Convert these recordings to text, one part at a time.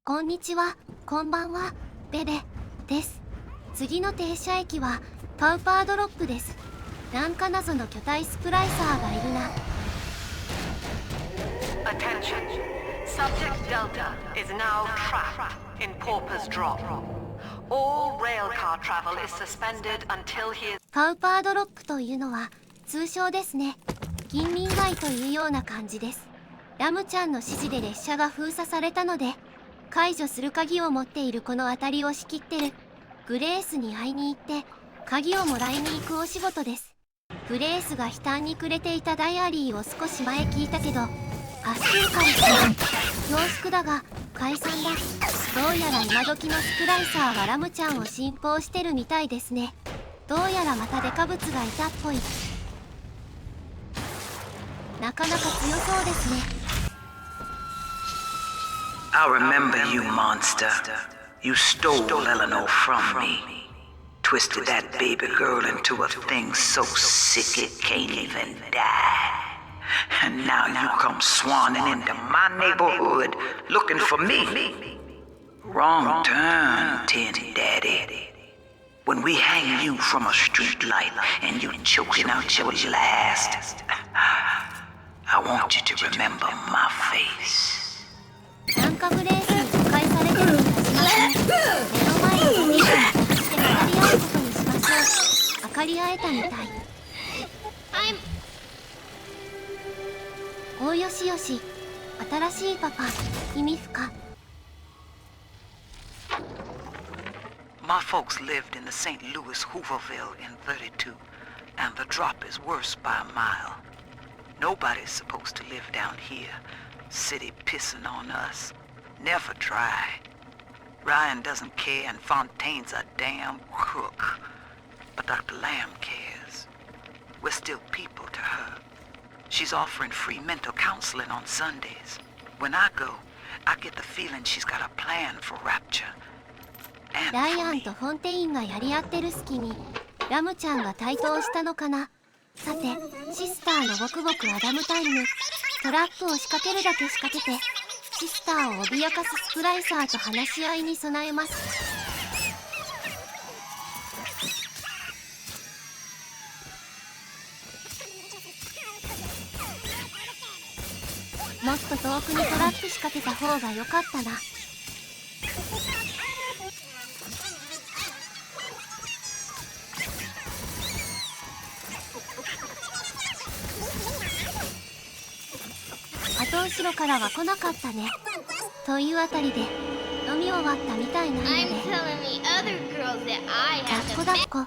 こんにちは、こんばんは、ベベです。次の停車駅はパウパードロップです。なんか謎の巨体スプライサーがいるな。Attention. Subject Delta is now trapped in Pauper's Drop. All railcar travel is suspended until he is... パウパードロップというのは通称ですね。近隣街というような感じです。ラムちゃんの指示で列車が封鎖されたので、解除する鍵を持っているこの辺りを仕切ってるグレースに会いに行って鍵をもらいに行くお仕事です。グレースが悲嘆にくれていたダイアリーを少し前聞いたけど、8週間恐縮だが解散だ。どうやら今時のスプライサーがラムちゃんを信奉してるみたいですね。どうやらまたデカブツがいたっぽい。なかなか強そうですね。I remember you, monster. You stole Eleanor from me. Twisted that baby girl into a thing so sick it can't even die. And now you come swanning into my neighborhood looking for me. Wrong turn, Tin Daddy. When we hang you from a street light and you choking out your last, I want you to remember my face.なんかブレースに誤解されてる気がしますね。目の前にいて分かり合うことにしましょう。分かり合えたみたい。およしよし、新しいパパ、意味深。My folks lived in the St. Louis Hooverville in 32, and the drop is worse by a mile. Nobody's supposed to live down here.City pissing on us. Never try. Ryan doesn't care and Fontaine's a damn crook. But Dr. Lamb cares. We're still people to her. She's offering free mental counseling on Sundays. When I go, I get the feeling she's got a plan for Rapture. And ライ for アン me. とフォンテインがやり合ってる隙にラムちゃんが台頭したのかな。さて、シスターのボクボクアダムタイム。トラップを仕掛けるだけ仕掛けてシスターを脅かすスプライサーと話し合いに備えます。もっと遠くにトラップ仕掛けた方が良かったな。後後ろからは来なかったね。というあたりで飲み終わったみたいなので抱っこ抱っこ。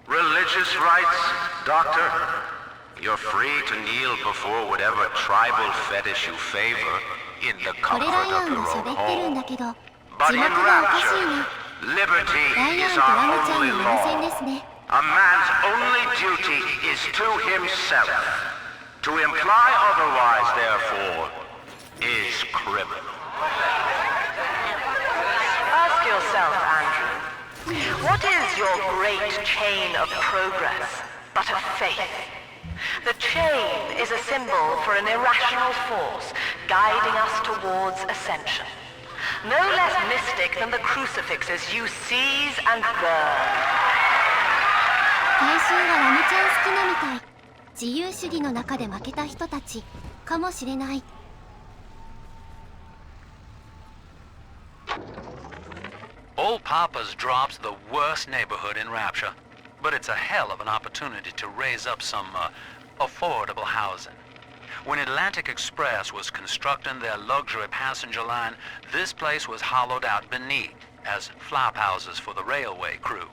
Religious rights, Doctor? You're free to kneel before whatever tribal fetish you favor in the これ comfort ライア of ン your が own 喋ってるんだ home. けど But 字 in 幕がおかしい Rapture, な。 liberty ライアン is とラムちゃ our んの only 無線で law. すね。A man's only duty is to himself. To imply otherwise, therefore, is criminal. Ask yourself, Andrew, what is your great chain of progress but a faith? The chain is a symbol for an irrational force guiding us towards ascension. No less mystic than the crucifixes you seize and burn. 大衆はラムちゃん好きなみたい。自由主義の中で負けた人たちかもしれない。Old Papa's Drop's the worst neighborhood in Rapture, but it's a hell of an opportunity to raise up some affordable housing. When Atlantic Express was constructing their luxury passenger line, this place was hollowed out beneath as flop houses for the railway crew.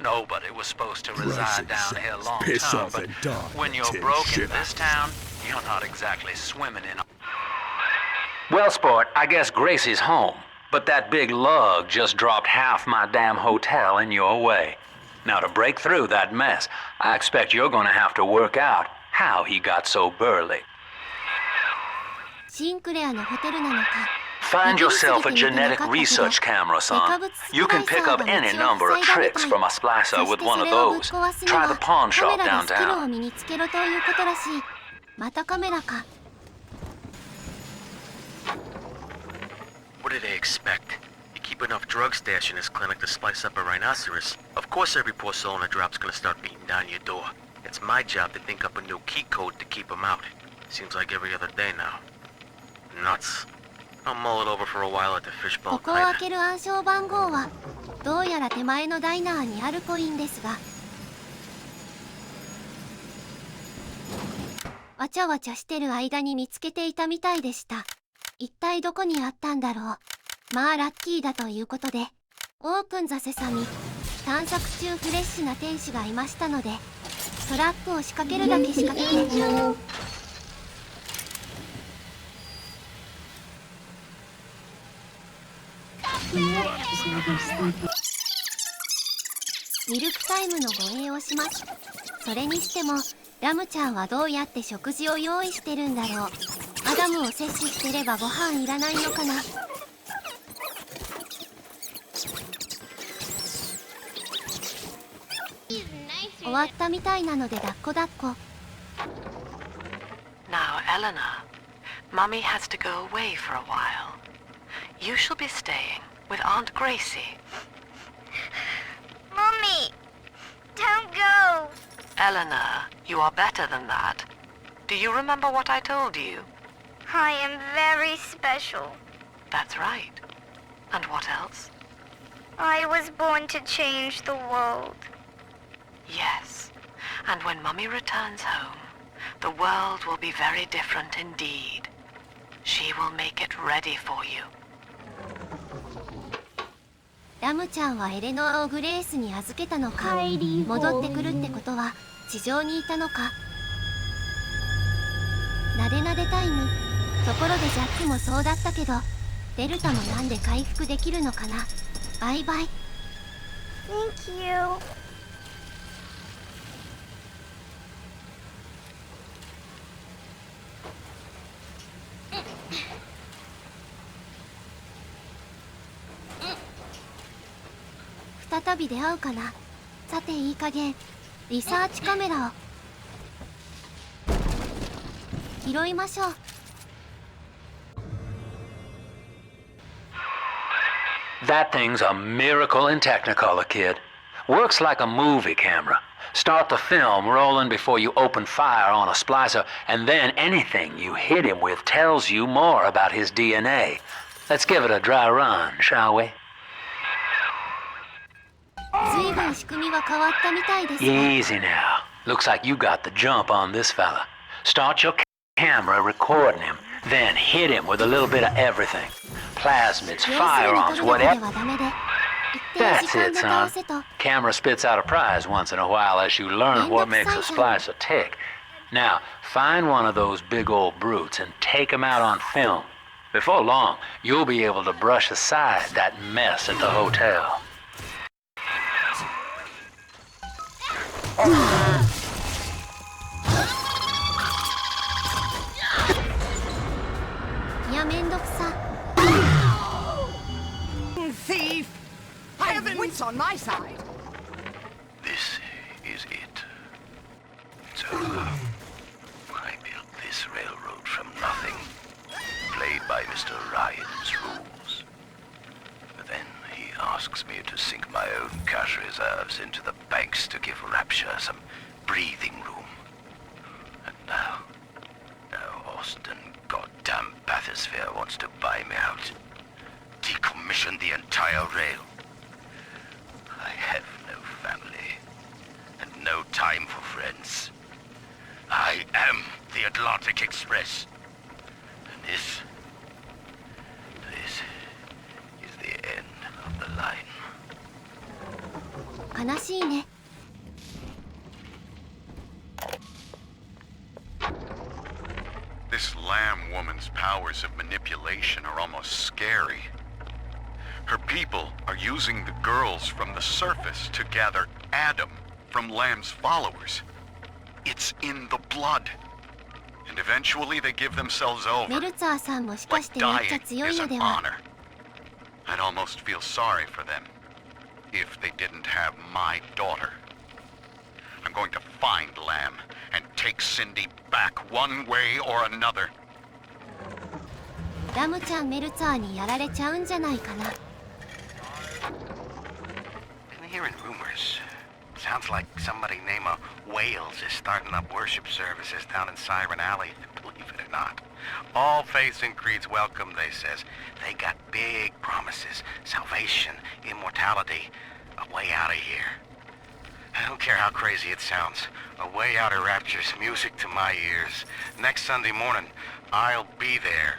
Nobody was supposed to reside down here long term, but when you're broke in this town, you're not exactly swimming in... Well, sport, I guess Gracie's home. But that big lug just dropped half my damn hotel in your way. Now, to break through that mess, I expect you're gonna have to work out how he got so burly. シンクレアのホテルなのか。Find yourself a genetic research camera, son. You can pick up any number of tricks from a splicer with one of those. Try the pawn shop downtown. またカメラか。 What did they expect? You keep enough drug stash in this clinic to slice up a rhinoceros. Of course every poor soul in a drop's gonna start beating down your door. It's my job to think up a new key code to keep them out. Seems like every other day now. Nuts. I'll mull it over for a while at the こ fishbowl こを開 tide. ける暗証番号はどうやら手前のダイナーにあるっぽいんですが、わちゃわちゃしてる間に見つけていたみたいでした。一体どこにあったんだろう。まあラッキーだということで、オープンザセサミ。探索中フレッシュな店主がいましたので、トラップを仕掛けるだけ仕掛けて。ミルクタイムの護衛をします。それにしてもラムちゃんはどうやって食事を用意してるんだろう。アダムを摂取してればご飯いらないのかな。終わったみたいなので抱っこ抱っこ。 Now, Eleanor, Mummy has to go away for a while. You shall be staying with Aunt Gracie. Mommy, don't go. Eleanor, you are better than that. Do you remember what I told you? I am very special. That's right. And what else? I was born to change the world. Yes. And when Mummy returns home, the world will be very different indeed. She will make it ready for you. ラムちゃんはエレノアをグレースに預けたのか。戻ってくるってことは地上にいたのか。なでなでタイム。ところでジャックもそうだったけど、デルタもなんで回復できるのかな。バイバイ。 Thank you. 再び出会うかな。さていい加減リサーチカメラを拾いましょう。 That thing's a miracle in Technicolor, kid. Works like a movie camera. Start the film rolling before you open fire on a splicer, and then anything you hit him with tells you more about his DNA. Let's give it a dry run, shall we? 随分仕組みは変わったみたいですね。 Easy now. Looks like you got the jump on this fella. Start your camera recording him, then hit him with a little bit of everything. Plasmids, 要するに firearms, これだけ whatever. ではダメで、一定 That's 時間 it, で倒 son. せと。 Camera spits out a prize once in a while as you learn what makes a splicer tick. Now, find one of those big old brutes and take him out on film. Before long, you'll be able to brush aside that mess at the hotel. いやめんどくさ。 Thief! I have wits on my side. This is it. It's over. I built this railroad from nothing. Played by Mr. Ryan's rules. But then he asks me to sink my own cash reserves into the banks to give Rapture some breathing room. And now Austin goddamn bathysphere wants to buy me out. Decommission the entire rail. I have no family, and no time for friends. I am the Atlantic Express. And this is the end of the line. 悲しいね。 This lamb woman's powers of manipulation are almost scary. Her people are using the girls from the surface to gather Adam from Lamb's followers. It's in the blood. And eventually they give themselves メ over. ルツァーさんもしか Like してめっちゃ dying 強い is の an では。 honor. I'd almost feel sorry for them if they didn't have my daughter. I'm going to find Lamb and take Cindy back one way or another. ラムちゃんメルツァーにやられちゃうんじゃないかな。Been hearing rumors. Sounds like somebody named Wales is starting up worship services down in Siren Alley, believe it or not. All faiths and creeds welcome, they says. They got big promises, salvation, immortality, a way out of here. I don't care how crazy it sounds. A way out of rapture's music to my ears. Next Sunday morning, I'll be there.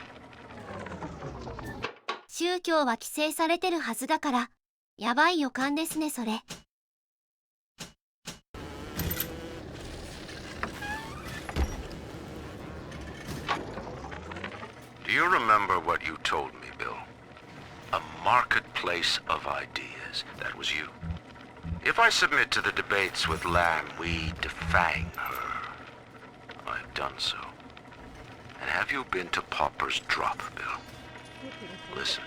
宗教は規制されてるはずだから、やばい予感ですねそれ。Do you remember what you told me, Bill? A marketplace of ideas. That was you. If I submit to the debates with Lamb, we defang her. I've done so. And have you been to Pauper's Drop, Bill? Listen.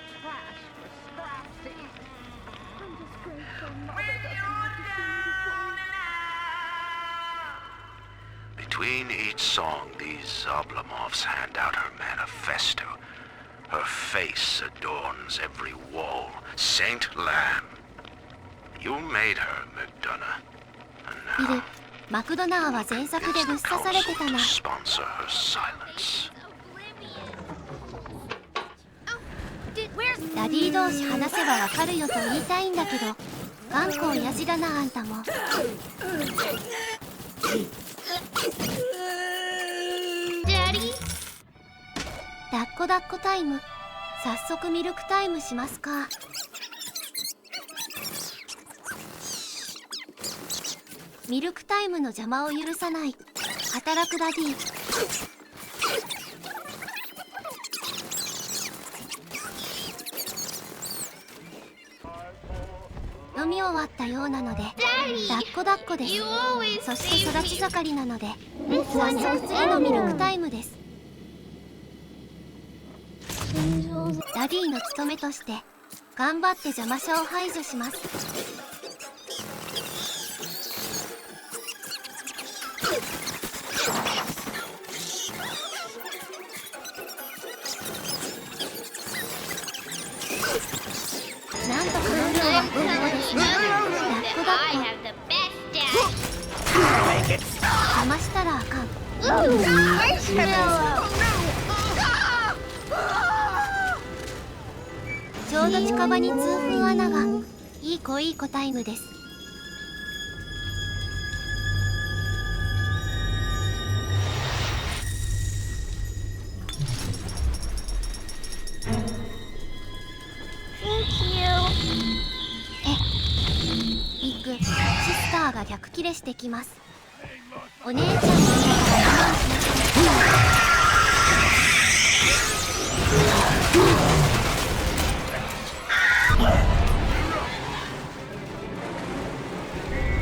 Between each song, these Oblomovs hand out her manifesto. Her face adorns every wall. Saint Lamb. You made her, McDonough. ビル、マクドナーは前作でぶっ刺されてたな。Sponsor her silence. ダディ同士話せばわかるよと言いたいんだけど、頑固親父だなあんたも。抱っこ抱っこタイム。早速ミルクタイムしますか。ミルクタイムの邪魔を許さない働くダディ。飲み終わったようなので抱っこ抱っこです。そして育ち盛りなので早速次のミルクタイムです。ダディの務めとして頑張って邪魔者を排除します。なんとかの量は不良ですね。抱っこ抱っこ。邪魔したらあかん。ちょうど近場に通風穴が。いい子いい子タイムです。ビッグシスターが逆切れしてきます。お姉ちゃんなんだから我慢しなさい。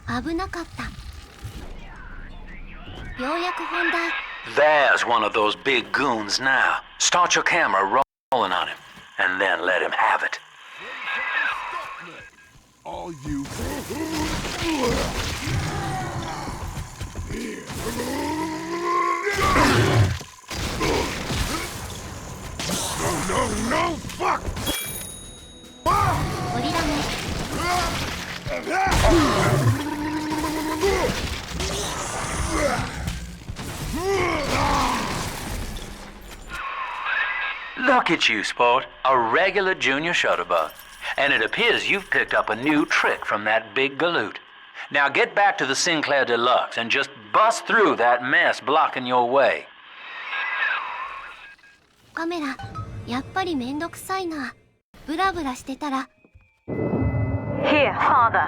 危なかった。ようやく本題。There's one of those big goons now. Start your camera rolling on him, and then let him have it. All you. No, fuck! 折り紙。Look at you, sport. A regular junior shutterbug. And it appears you've picked up a new trick from that big galoot. Now get back to the Sinclair Deluxe and just bust through that mess blocking your way. カメラやっぱりめんどくさいな。ブラブラしてたら。 Here, father.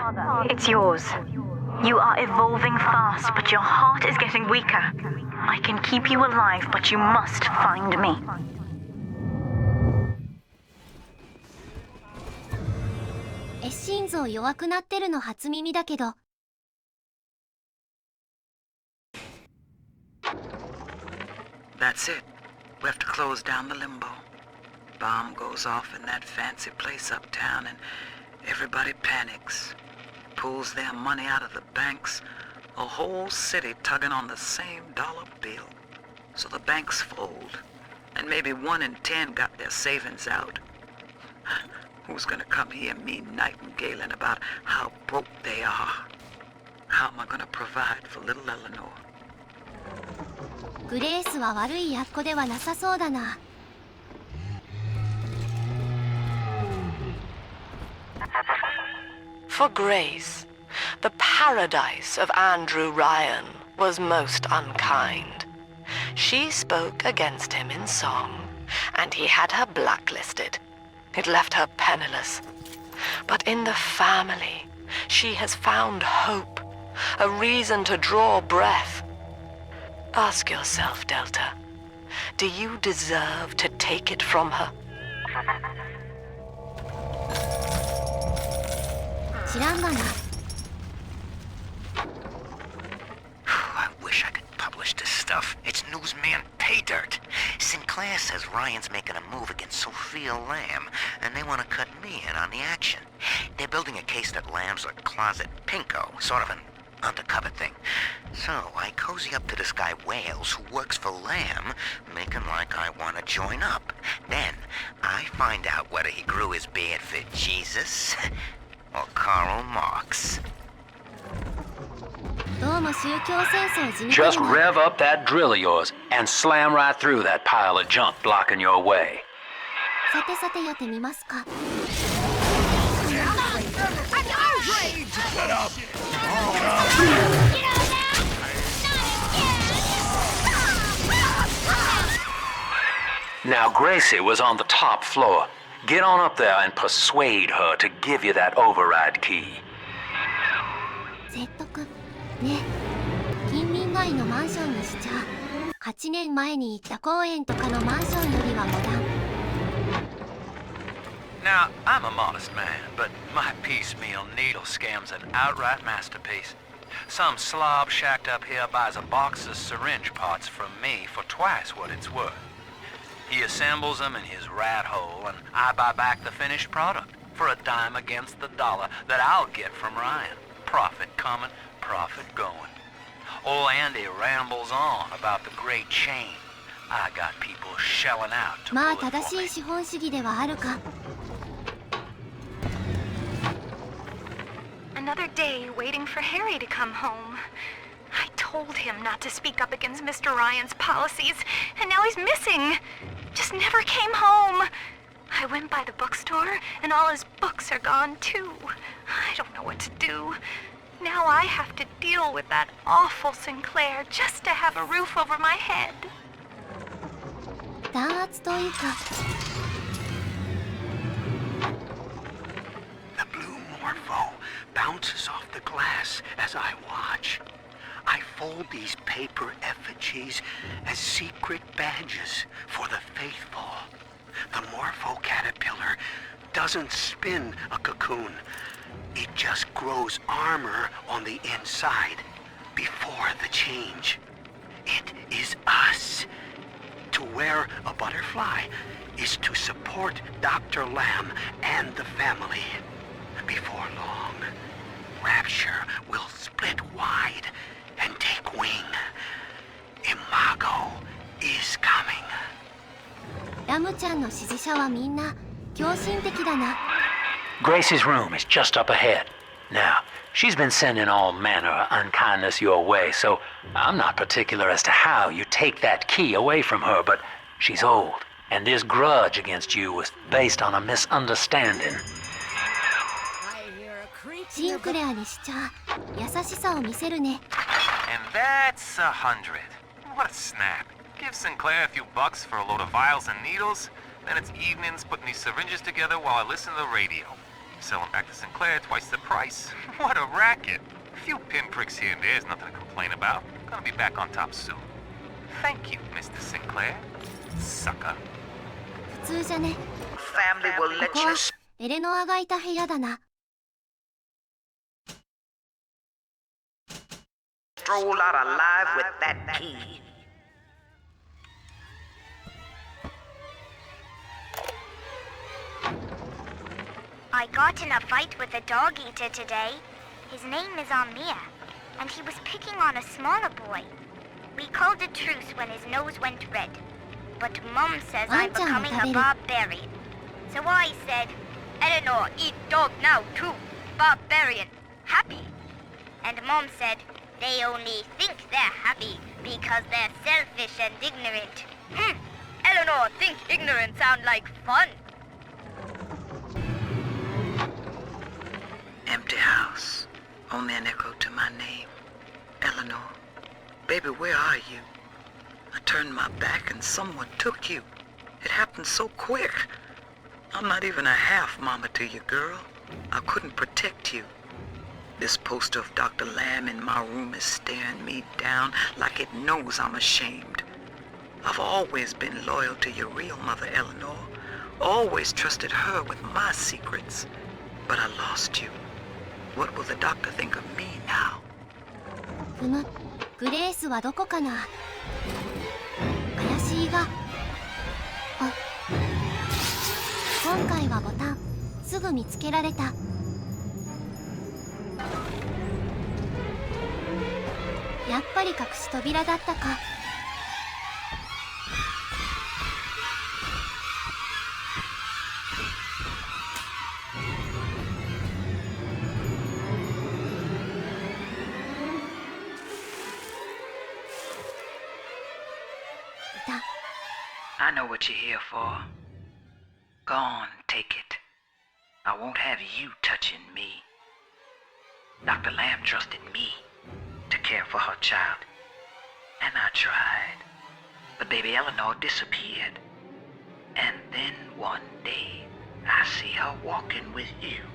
It's yours. You are evolving fast, but your heart is getting weaker. I can keep you alive, but you must find me. 心臓弱くなってるの初耳だけど。That's it. We have to close down the limbo. Bomb goes off in that fancy place uptown and everybody panics. Pulls their money out of the banks. A whole city tugging on the same dollar bill. So the banks fold. And maybe 1 in 10 got their savings out. Who's gonna come hear me nightingaling about how broke they are? How am I gonna provide for little Eleanor? グレースは悪いやっこではなさそうだな。For Grace, the paradise of Andrew Ryan was most unkind. She spoke against him in song, and he had her blacklisted. It left her penniless. But in the family, she has found hope, a reason to draw breath. Ask yourself, Delta, do you deserve to take it from her? 知らんがな。 I wish I could publish this stuff. It's newsman pay dirt. Sinclair says Ryan's making a move against Sophia Lamb, and they want to cut me in on the action. They're building a case that Lamb's a closet pinko, sort of an undercover thing. So I cozy up to this guy Wales, who works for Lamb, making like I want to join up. Then I find out whether he grew his beard for Jesus or Karl Marx. どうも宗教戦争地味 Just rev up that drill of yours and slam right through that pile of junk blocking your way. さてさてやってみますか。 Now Gracie was on the top floor. Get on up there and persuade her to give you that override key. 説得ね。近隣街のマンションにしちゃ8年前に行った公園とかのマンションよりはモダン。 Now, I'm a modest man, but my piecemeal needle scam's an outright masterpiece. Some slob shacked up here buys a box of syringe parts from me for twice what it's worth. He assembles them in his rat hole, and I buy back the finished product for a dime against the dollar that I'll get from Ryan. Profit coming, profit going. Old Andy rambles on about the great chain. I got people shelling out to まあ pull it 正 for し me. い資本主義ではあるか。 Another day waiting for Harry to come home. I told him not to speak up against Mr. Ryan's policies, and now he's missing. Just never came home. I went by the bookstore, and all his books are gone too. I don't know what to do. Now I have to deal with that awful Sinclair just to have a roof over my head. 弾圧というか。 The blue morpho bounces off the glass as I watch. I fold these paper effigies as secret badges for the faithful. The morpho caterpillar doesn't spin a cocoon. It just grows armor on the inside before the change. It is us. To wear a butterfly is to support Dr. Lamb and the family. Before long, Rapture will split wide and take wing. Imago is coming. ラムちゃんの支持者はみんな狂信的だな。 Gracie's room is just up ahead. Now, she's been sending all manner of unkindness your way, so I'm not particular as to how you take that key away from her, but she's old, and this grudge against you was based on a misunderstanding. シンクレアにしちゃ優しさを見せるね。 And that's 100. What a snap. Give Sinclair a few bucks for a load of vials and needles? Then it's evenings putting these syringes together while I listen to the radio. Sell them back to Sinclair twice the price. What a racket. A few pinpricks here and there is nothing to complain about. Gonna be back on top soon. Thank you, Mr. Sinclair. Sucker. 普通じゃね。 Family will こ let こ you はエレノアがいた部屋だな。 stroll out alive with that key. I got in a fight with a dog eater today. His name is Amir, and he was picking on a smaller boy. We called a truce when his nose went red. But Mom says I'm becoming a barbarian. So I said, Eleanor, eat dog now too. Barbarian. Happy. And Mom said, they only think they're happy because they're selfish and ignorant. Eleanor, think ignorant sound like fun. Empty house. Only an echo to my name. Eleanor. Baby, where are you? I turned my back and someone took you. It happened so quick. I'm not even a half mama to you, girl. I couldn't protect you. This poster of Dr. Lamb in my room is staring me down like it knows I'm ashamed. I've always been loyal to your real mother, Eleanor. Always trusted her with my secrets. But I lost you. What will the doctor think of me now? グレースはどこかな。怪しいが。あ、今回はボタンすぐ見つけられた。やっぱり隠し扉だったか。I know what you're here for. Go on, take it. I won't have you touching me. Dr. Lamb trusted me to care for her child. And I tried. But baby Eleanor disappeared. And then one day, I see her walking with you.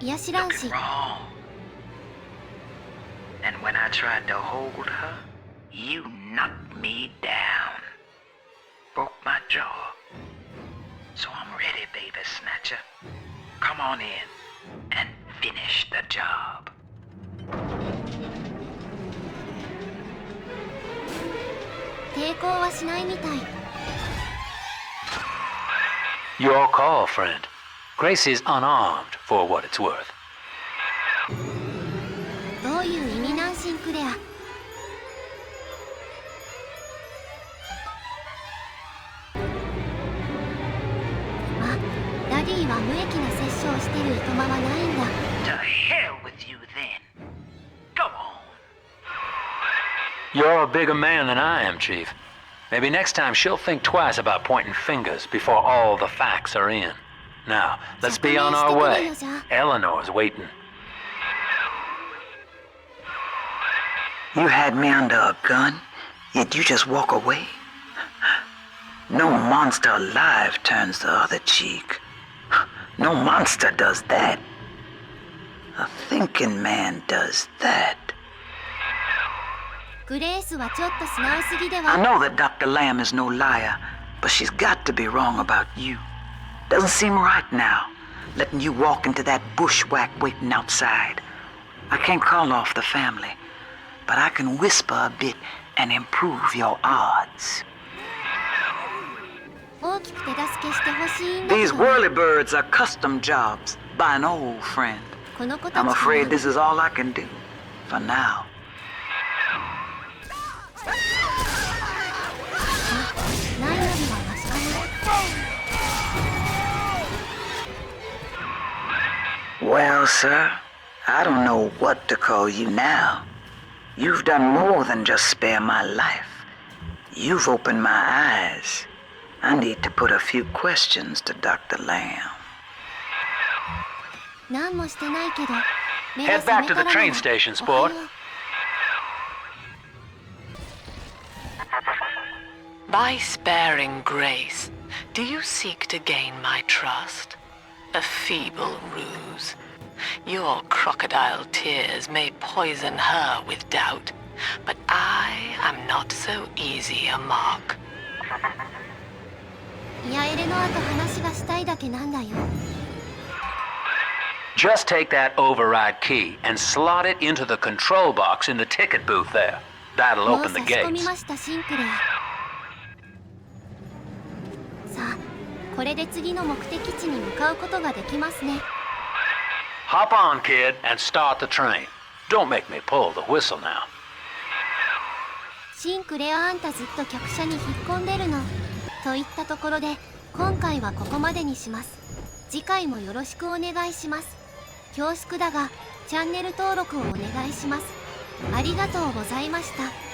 いや知らんし。 Looking wrong. And when I tried to hold her, you knocked me down. Broke my jaw. So I'm ready, baby snatcher. Come on in and finish the job. Your call, friend. Grace is unarmed for what it's worth. どういう意味なんシンクレア。ダディは無益な殺生をしてるいとまはないんだ。 To hell with you then. Go on. You're a bigger man than I am, Chief. Maybe next time she'll think twice about pointing fingers before all the facts are in. Now, let's be on our way. Eleanor's waiting. You had me under a gun, yet you just walk away? No monster alive turns the other cheek. No monster does that. A thinking man does that. グレースはちょっと素直すぎでは。 I know that Dr. Lamb is no liar, but she's got to be wrong about you. Doesn't seem right now, letting you walk into that bushwhack waiting outside. I can't call off the family, but I can whisper a bit and improve your odds. 大きく手助けしてほしいんだけど。 These whirlybirds are custom jobs by an old friend. この子たち I'm afraid this is all I can do for now. ないよりはマシかな。 Well, sir, I don't know what to call you now. You've done more than just spare my life. You've opened my eyes. I need to put a few questions to Dr. Lamb. 何もしてないけど。目が Head 覚 back め to た the ら train station, sport. By sparing Grace, Do you seek to gain my trust? A feeble ruse. Your crocodile tears may poison her with doubt, but I am not so easy a mark. いやエレの後話がしたいだけなんだよ。Just take that override key and slot it into the control box in the ticket booth there. That'll もう open the 差し込み gates. ましたシンクレア。さあ、これで次の目的地に向かうことができますね。Hop on, kid, and start the train. Don't make me pull the whistle now. シンクレア、あんたずっと客車に引っ込んでるの。といったところで、今回はここまでにします。次回もよろしくお願いします。恐縮だが、チャンネル登録をお願いします。ありがとうございました。